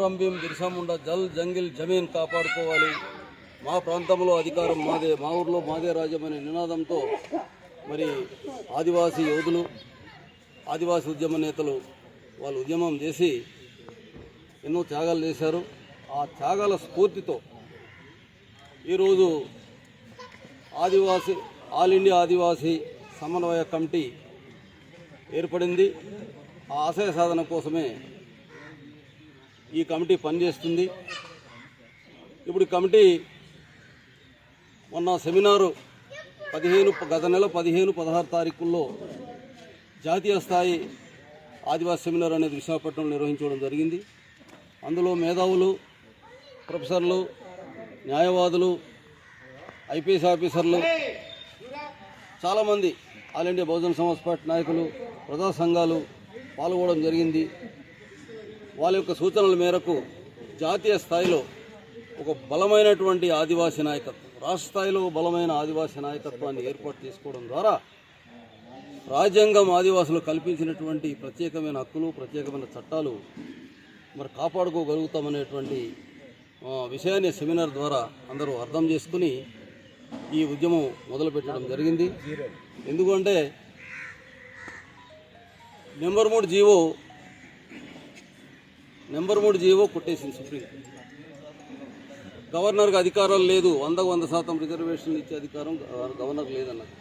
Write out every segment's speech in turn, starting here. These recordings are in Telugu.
రామ్ భీమ్ బిర్సా ముండా జల్ జంగిల్ జమీన్ కాపాడుకోవాలి, మా ప్రాంతంలో అధికారం మాదే, మా ఊర్లో మాదే రాజ్యం అనే నినాదంతో మరి ఆదివాసీ యోధులు, ఆదివాసీ ఉద్యమ నేతలు వాళ్ళు ఉద్యమం చేసి ఎన్నో త్యాగాలు చేశారు. ఆ త్యాగాల స్ఫూర్తితో ఈరోజు ఆల్ ఇండియా ఆదివాసీ సమన్వయ కమిటీ ఏర్పడింది. ఆ ఆశయ సాధన కోసమే ఈ కమిటీ పనిచేస్తుంది. ఇప్పుడు ఈ కమిటీ మొన్న సెమినారు గత నెల 15-16 తారీఖుల్లో జాతీయ స్థాయి ఆదివాసీ సెమినార్ అనేది విశాఖపట్నంలో నిర్వహించడం జరిగింది. అందులో మేధావులు, ప్రొఫెసర్లు, న్యాయవాదులు, ఐపీఎస్ ఆఫీసర్లు, చాలామంది all India Bahujan Samaj party నాయకులు, ప్రజా సంఘాలు పాల్గొనడం జరిగింది. వాళ్ళ యొక్క సూచనల మేరకు జాతీయ స్థాయిలో ఒక బలమైనటువంటి ఆదివాసీ నాయకత్వం, రాష్ట్ర స్థాయిలో బలమైన ఆదివాసీ నాయకత్వాన్ని ఏర్పాటు చేసుకోవడం ద్వారా రాజ్యాంగం ఆదివాసులు కల్పించినటువంటి ప్రత్యేకమైన హక్కులు, ప్రత్యేకమైన చట్టాలు మరి కాపాడుకోగలుగుతామనేటువంటి విషయాన్ని సెమినార్ ద్వారా అందరూ అర్థం చేసుకుని ఈ ఉద్యమం మొదలుపెట్టడం జరిగింది. ఎందుకంటే నెంబర్ 3 జీవో కొట్టేసింది సుప్రీం. గవర్నర్కి అధికారం లేదు, 100% రిజర్వేషన్లు ఇచ్చే అధికారం గవర్నర్ లేదన్నది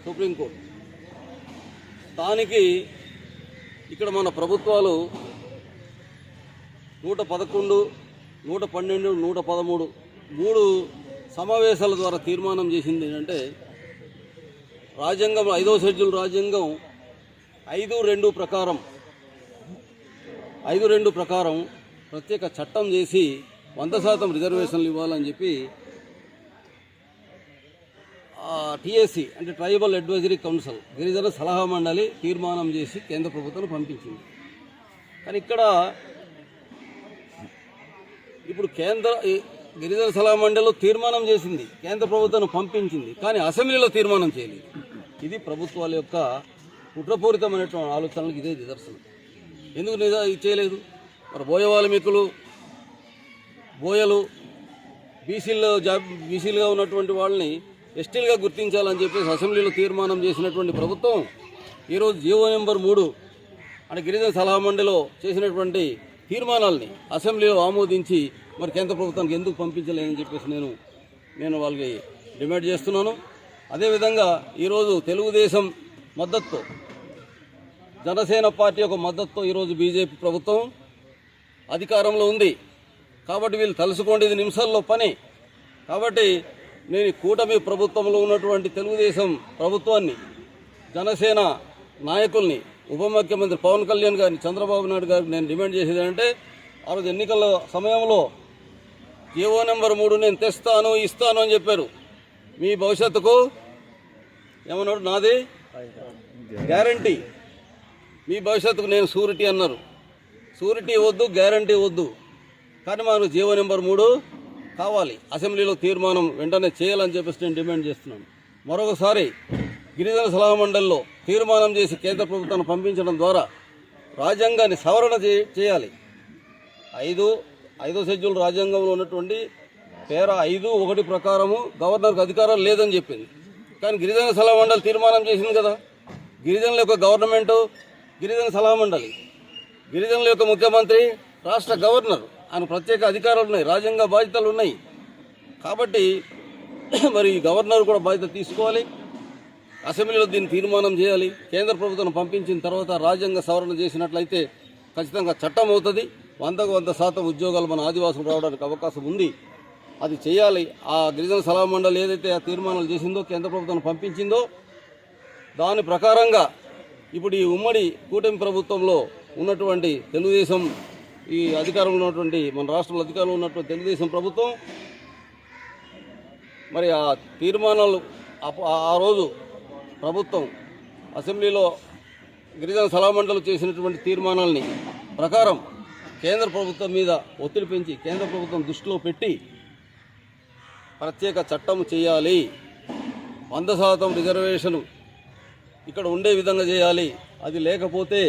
సుప్రీంకోర్టు. దానికి ఇక్కడ మన ప్రభుత్వాలు 111, 112, 113 3 సమావేశాల ద్వారా తీర్మానం చేసింది ఏంటంటే రాజ్యాంగం 5వ షెడ్యూల్ రాజ్యాంగం 5(2) ప్రకారం ప్రత్యేక చట్టం చేసి 100% రిజర్వేషన్లు ఇవ్వాలని చెప్పి టీఎస్సీ అంటే ట్రైబల్ అడ్వైజరీ కౌన్సిల్, గిరిజన సలహా మండలి తీర్మానం చేసి కేంద్ర ప్రభుత్వం పంపించింది. కానీ ఇక్కడ ఇప్పుడు గిరిజన సలహా మండలిలో తీర్మానం చేసింది, కేంద్ర ప్రభుత్వం పంపించింది, కానీ అసెంబ్లీలో తీర్మానం చేయలేదు. ఇది ప్రభుత్వాల యొక్క కుట్రపూరితమైనటువంటి ఆలోచనలకు ఇదే నిదర్శనం. ఎందుకు ఇది చేయలేదు? మరి బోయలు బీసీలుగా ఉన్నటువంటి వాళ్ళని ఎస్టీలుగా గుర్తించాలని చెప్పేసి అసెంబ్లీలో తీర్మానం చేసినటువంటి ప్రభుత్వం ఈరోజు జీవో నెంబర్ 3 అంటే గిరిజన సలహా మండలిలో చేసినటువంటి తీర్మానాల్ని అసెంబ్లీలో ఆమోదించి మరి కేంద్ర ప్రభుత్వానికి ఎందుకు పంపించలేదని చెప్పేసి నేను వాళ్ళకి డిమాండ్ చేస్తున్నాను. అదేవిధంగా ఈరోజు తెలుగుదేశం మద్దతుతో, జనసేన పార్టీ యొక్క మద్దతుతో ఈరోజు బీజేపీ ప్రభుత్వం అధికారంలో ఉంది. కాబట్టి వీళ్ళు తలుసుకోండి, ఇది నిమిషాల్లో పని. కాబట్టి నేను కూటమి ప్రభుత్వంలో ఉన్నటువంటి తెలుగుదేశం ప్రభుత్వాన్ని, జనసేన నాయకుల్ని, ఉప ముఖ్యమంత్రి పవన్ కళ్యాణ్ గారిని, చంద్రబాబు నాయుడు గారికి నేను డిమాండ్ చేసేది ఏంటంటే ఆ రోజు ఎన్నికల సమయంలో జీవో నెంబర్ 3 నేను ఇస్తాను అని చెప్పారు. మీ భవిష్యత్తుకు ఏమన్నాడు? నాది గ్యారంటీ, మీ భవిష్యత్తుకు నేను షూరిటీ అన్నారు. షూరిటీ వద్దు, గ్యారంటీ వద్దు, కానీ మాకు జీవో నెంబర్ 3 కావాలి. అసెంబ్లీలో తీర్మానం వెంటనే చేయాలని చెప్పేసి నేను డిమాండ్ చేస్తున్నాను. మరొకసారి గిరిజన సలహా మండలిలో తీర్మానం చేసి కేంద్ర ప్రభుత్వాన్ని పంపించడం ద్వారా రాజ్యాంగాన్ని సవరణ చేయాలి. 5వ షెడ్యూల్ రాజ్యాంగంలో ఉన్నటువంటి పేరా 5(1) ప్రకారము గవర్నర్కి అధికారం లేదని చెప్పింది. కానీ గిరిజన సలహా మండలి తీర్మానం చేసింది కదా. గిరిజనుల యొక్క గవర్నమెంటు, గిరిజన సలహా మండలి, గిరిజనుల యొక్క ముఖ్యమంత్రి, రాష్ట్ర గవర్నర్, ఆయన ప్రత్యేక అధికారాలు ఉన్నాయి, రాజ్యాంగ బాధ్యతలు ఉన్నాయి. కాబట్టి మరి గవర్నర్ కూడా బాధ్యత తీసుకోవాలి, అసెంబ్లీలో దీన్ని తీర్మానం చేయాలి. కేంద్ర ప్రభుత్వం పంపించిన తర్వాత రాజ్యాంగ సవరణ చేసినట్లయితే ఖచ్చితంగా చట్టం అవుతుంది. 100% ఉద్యోగాలు మన ఆదివాసులు రావడానికి అవకాశం ఉంది. అది చేయాలి. ఆ గిరిజన సలహా మండలి ఏదైతే ఆ తీర్మానాలు చేసిందో, కేంద్ర ప్రభుత్వం పంపించిందో, దాని ప్రకారంగా ఇప్పుడు ఈ ఉమ్మడి కూటమి ప్రభుత్వంలో ఉన్నటువంటి తెలుగుదేశం, ఈ అధికారంలో ఉన్నటువంటి మన రాష్ట్రంలో అధికారంలో ఉన్నటువంటి తెలుగుదేశం ప్రభుత్వం మరి ఆ తీర్మానాలు ఆ రోజు ప్రభుత్వం అసెంబ్లీలో గిరిజన సలహా మండలి చేసినటువంటి తీర్మానాలని ప్రకారం కేంద్ర ప్రభుత్వం మీద ఒత్తిడి పెంచి కేంద్ర ప్రభుత్వం దృష్టిలో పెట్టి ప్రత్యేక చట్టం చేయాలి, 100% రిజర్వేషన్ ఇక్కడ ఉండే విధంగా చేయాలి. అది లేకపోతే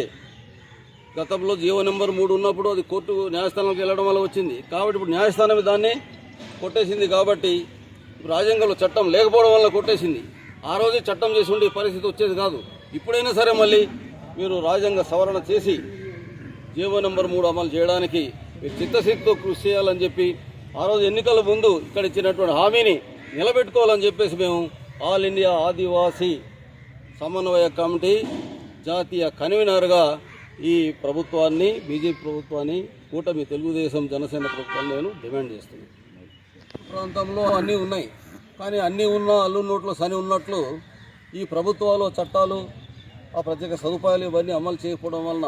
గతంలో జీవో నెంబర్ 3 ఉన్నప్పుడు అది కోర్టు న్యాయస్థానానికి వెళ్ళడం వల్ల వచ్చింది. కాబట్టి ఇప్పుడు న్యాయస్థానం దాన్ని కొట్టేసింది. కాబట్టి రాజ్యాంగంలో చట్టం లేకపోవడం వల్ల కొట్టేసింది. ఆ రోజే చట్టం చేసి ఉండే పరిస్థితి వచ్చేది కాదు. ఇప్పుడైనా సరే మళ్ళీ మీరు రాజ్యాంగ సవరణ చేసి జీవో నెంబర్ 3 అమలు చేయడానికి మీరు చిత్తశుద్ధితో కృషి చేయాలని చెప్పి ఆ రోజు ఎన్నికల ముందు ఇక్కడ ఇచ్చినటువంటి హామీని నిలబెట్టుకోవాలని చెప్పేసి మేము ఆల్ ఇండియా ఆదివాసీ సమన్వయ కమిటీ జాతీయ కన్వీనర్గా ఈ ప్రభుత్వాన్ని, బీజేపీ ప్రభుత్వాన్ని, కూటమి తెలుగుదేశం జనసేన ప్రభుత్వాన్ని నేను డిమాండ్ చేస్తున్నాను. ప్రాంతంలో అన్నీ ఉన్నాయి, కానీ అన్నీ ఉన్న అల్లు నోట్లో సని ఉన్నట్లు ఈ ప్రభుత్వాలు, చట్టాలు, ఆ ప్రత్యేక సదుపాయాలు ఇవన్నీ అమలు చేయకపోవడం వలన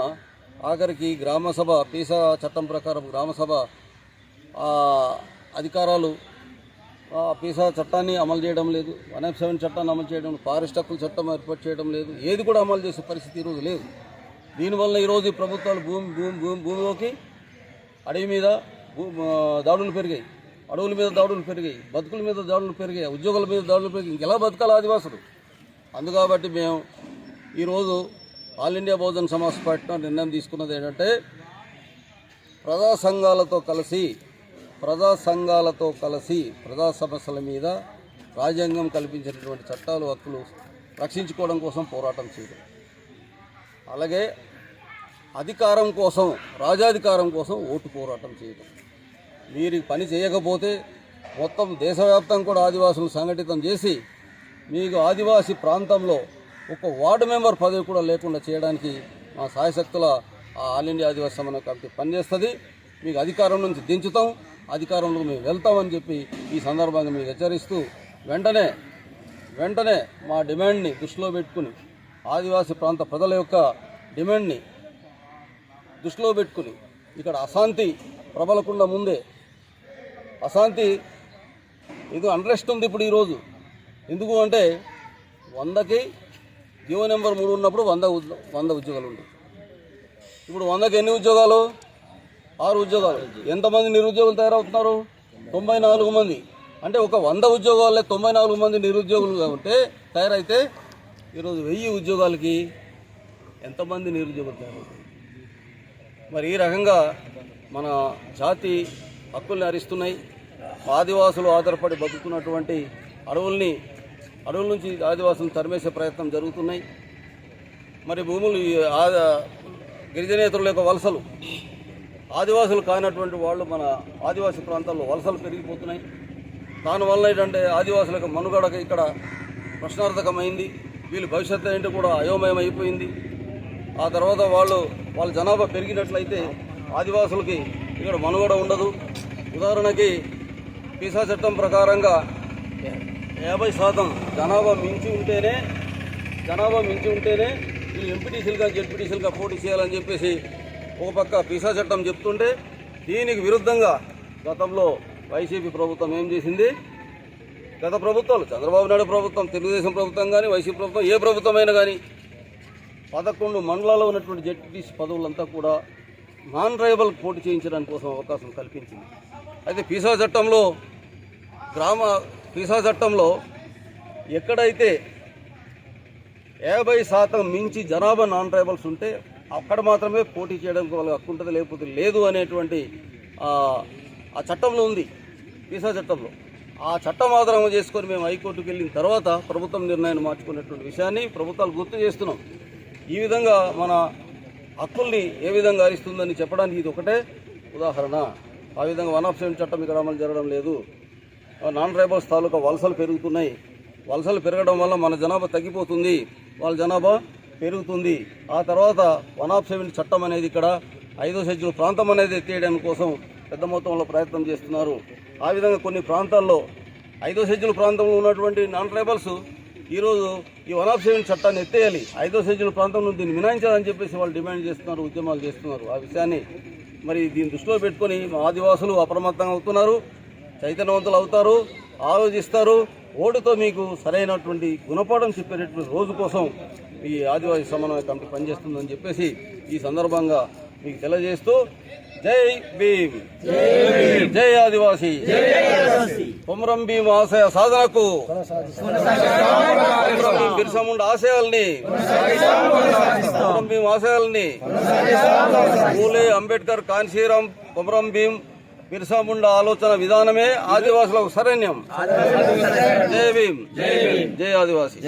ఆఖరికి గ్రామసభ పీసా చట్టం ప్రకారం గ్రామసభ అధికారాలు పీసా చట్టాన్ని అమలు చేయడం లేదు, 107 చట్టాన్ని అమలు చేయడం, ఫారెస్ట్ హక్కుల చట్టం ఏర్పాటు చేయడం లేదు, ఏది కూడా అమలు చేసే పరిస్థితి ఈరోజు లేదు. దీనివల్ల ఈరోజు ఈ ప్రభుత్వాలు భూమిలోకి అడవి మీద దాడులు పెరిగాయి, అడవుల మీద దాడులు పెరిగాయి, బతుకుల మీద దాడులు పెరిగాయి, ఉద్యోగుల మీద దాడులు పెరిగాయి. ఇంకెలా బతకాలి ఆదివాసులు? అందుకాబట్టి మేము ఈరోజు all India Bahujan Samaj party నిర్ణయం తీసుకున్నది ఏంటంటే ప్రజా సంఘాలతో కలిసి ప్రజా సమస్యల మీద రాజ్యాంగం కల్పించినటువంటి చట్టాలు, హక్కులు రక్షించుకోవడం కోసం పోరాటం చేయడం, అలాగే అధికారం కోసం, రాజాధికారం కోసం ఓటు పోరాటం చేయడం. మీరు పని చేయకపోతే మొత్తం దేశవ్యాప్తంగా కూడా ఆదివాసులను సంఘటితం చేసి మీకు ఆదివాసీ ప్రాంతంలో ఒక వార్డు మెంబర్ పదవి కూడా లేకుండా చేయడానికి మా సాయశక్తుల ఆల్ ఇండియా ఆదివాసీ సమన్వయ కమిటీ పనిచేస్తుంది. మీకు అధికారం నుంచి దించుతాం, అధికారంలో మేము వెళ్తామని చెప్పి ఈ సందర్భంగా మీకు హెచ్చరిస్తూ వెంటనే మా డిమాండ్ని దృష్టిలో పెట్టుకుని, ఆదివాసీ ప్రాంత ప్రజల యొక్క డిమాండ్ని దృష్టిలో పెట్టుకుని ఇక్కడ అశాంతి ప్రబలకుండా ముందే అశాంతి ఇది అన్రెస్ట్ ఉంది ఇప్పుడు ఈరోజు. ఎందుకు అంటే 100కి జీవో నెంబర్ 3 ఉన్నప్పుడు 100 ఉద్యోగాలు ఉంటాయి. ఇప్పుడు 100కి ఎన్ని ఉద్యోగాలు? 6 ఉద్యోగాలు. ఎంతమంది నిరుద్యోగులు తయారవుతున్నారు? 94 మంది. అంటే ఒక 100 ఉద్యోగాలే 94 మంది నిరుద్యోగులుగా ఉంటే తయారైతే ఈరోజు 1000 ఉద్యోగాలకి ఎంతమంది నిరుద్యోగులు తయారవుతారు? మరి ఈ రకంగా మన జాతి హక్కుల్ని హరిస్తున్నాయి. ఆదివాసులు ఆధారపడి బతుకుతున్నటువంటి అడవుల నుంచి ఆదివాసులను తరిమేసే ప్రయత్నం జరుగుతున్నాయి. మరి భూములు గిరిజనేతరుల యొక్క వలసలు, ఆదివాసులు కానటువంటి వాళ్ళు మన ఆదివాసీ ప్రాంతాల్లో వలసలు పెరిగిపోతున్నాయి. దానివల్ల ఏంటంటే ఆదివాసుల యొక్క మనుగడ ఇక్కడ ప్రశ్నార్థకమైంది. వీళ్ళ భవిష్యత్తు ఏంటో కూడా అయోమయం అయిపోయింది. ఆ తర్వాత వాళ్ళ జనాభా పెరిగినట్లయితే ఆదివాసులకి ఇక్కడ మనుగడ ఉండదు. ఉదాహరణకి పీసా చట్టం ప్రకారంగా 50% జనాభా మించి ఉంటేనే వీళ్ళు ఎంపీటీసీలుగా జెడ్పీటీసీలుగా పోటీ చేయాలని చెప్పేసి ఒక పక్క పీసా చట్టం చెప్తుంటే, దీనికి విరుద్ధంగా గతంలో వైసీపీ ప్రభుత్వం ఏం చేసింది? గత ప్రభుత్వాలు, చంద్రబాబు నాయుడు ప్రభుత్వం, తెలుగుదేశం ప్రభుత్వం కానీ, వైసీపీ ప్రభుత్వం, ఏ ప్రభుత్వమైనా కానీ 11 మండలాల్లో ఉన్నటువంటి జెడ్పీటీసీ పదవులంతా కూడా నాన్ ట్రైబల్ పోటీ చేయించడానికి కోసం అవకాశం కల్పించింది. అయితే పీసా చట్టంలో ఎక్కడైతే 50% మించి జనాభా నాన్ ట్రైబల్స్ ఉంటే అక్కడ మాత్రమే పోటీ చేయడానికి వాళ్ళకి హక్కు ఉంటుంది, లేకపోతే లేదు అనేటువంటి ఆ చట్టంలో ఉంది. పీసా చట్టంలో ఆ చట్టం ఆధారంగా చేసుకొని మేము హైకోర్టుకు వెళ్ళిన తర్వాత ప్రభుత్వం నిర్ణయాన్ని మార్చుకునేటువంటి విషయాన్ని ప్రభుత్వాలు గుర్తు చేస్తున్నాం. ఈ విధంగా మన హక్కుల్ని ఏ విధంగా హరిస్తుందని చెప్పడానికి ఇది ఒకటే ఉదాహరణ. ఆ విధంగా 107 చట్టం ఇక్కడ అమలు జరగడం లేదు. నాన్ ట్రైబల్స్ తాలూకా వలసలు పెరుగుతున్నాయి. వలసలు పెరగడం వల్ల మన జనాభా తగ్గిపోతుంది, వాళ్ళ జనాభా పెరుగుతుంది. ఆ తర్వాత 107 చట్టం అనేది ఇక్కడ 5వ షెడ్యూల్ ప్రాంతం అనేది ఎత్తేయడం కోసం పెద్ద మొత్తంలో ప్రయత్నం చేస్తున్నారు. ఆ విధంగా కొన్ని ప్రాంతాల్లో 5వ షెడ్యూల్ ప్రాంతంలో ఉన్నటువంటి నాన్ ట్రైబల్స్ ఈరోజు ఈ 107 చట్టాన్ని ఎత్తేయాలి, 5వ షెడ్యూల్ ప్రాంతం నుండి దీన్ని మినాయించాలని చెప్పేసి వాళ్ళు డిమాండ్ చేస్తున్నారు, ఉద్యమాలు చేస్తున్నారు. ఆ విషయాన్ని మరి దీన్ని దృష్టిలో పెట్టుకొని మా ఆదివాసులు అప్రమత్తంగా అవుతున్నారు, చైతన్యవంతులు అవుతారు, ఆలోచిస్తారు. ఓటుతో మీకు సరైనటువంటి గుణపాఠం చెప్పేటటువంటి రోజు కోసం ఈ ఆదివాసీ సమన్వయ కమిటీ పనిచేస్తుందని చెప్పేసి ఈ సందర్భంగా మీకు తెలియజేస్తూ జై భీమ్, జై ఆదివాసీ. కొమరం భీం ఆశయ సాధనకు, కొమరం భీం బిర్సా ముండా ఆశయాల్ని, కొమరం భీం ఆశయాల్ని పూలే అంబేద్కర్, కాన్శీరాం, కొమరం భీం బిర్సా ముండా ఆలోచన విధానమే ఆదివాసులకు శరణ్యం. జై భీమ్, జై ఆదివాసీ.